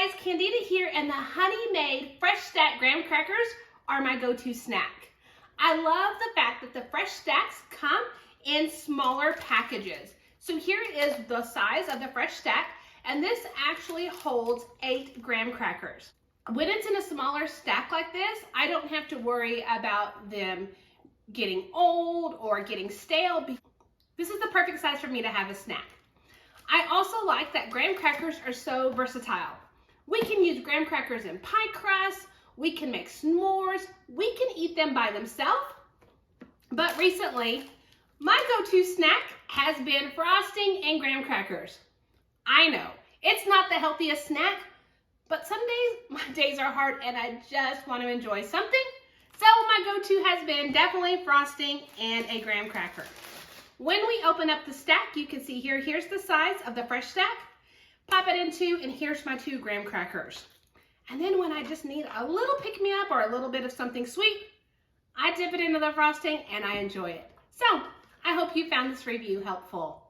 guys, Candida here, and the Honey Maid Fresh Stack Graham Crackers are my go-to snack. I love the fact that the fresh stacks come in smaller packages. So here is the size of the fresh stack, and this actually holds 8 graham crackers. When it's in a smaller stack like this, I don't have to worry about them getting old or getting stale. This is the perfect size for me to have a snack. I also like that graham crackers are so versatile. We can use graham crackers in pie crust, we can make s'mores, we can eat them by themselves. But recently, my go-to snack has been frosting and graham crackers. I know, it's not the healthiest snack, but some days, my days are hard and I just want to enjoy something. So my go-to has been definitely frosting and a graham cracker. When we open up the stack, you can see here, here's the size of the fresh stack. Pop it into, and here's my 2 graham crackers. And then when I just need a little pick-me-up or a little bit of something sweet, I dip it into the frosting and I enjoy it. So I hope you found this review helpful.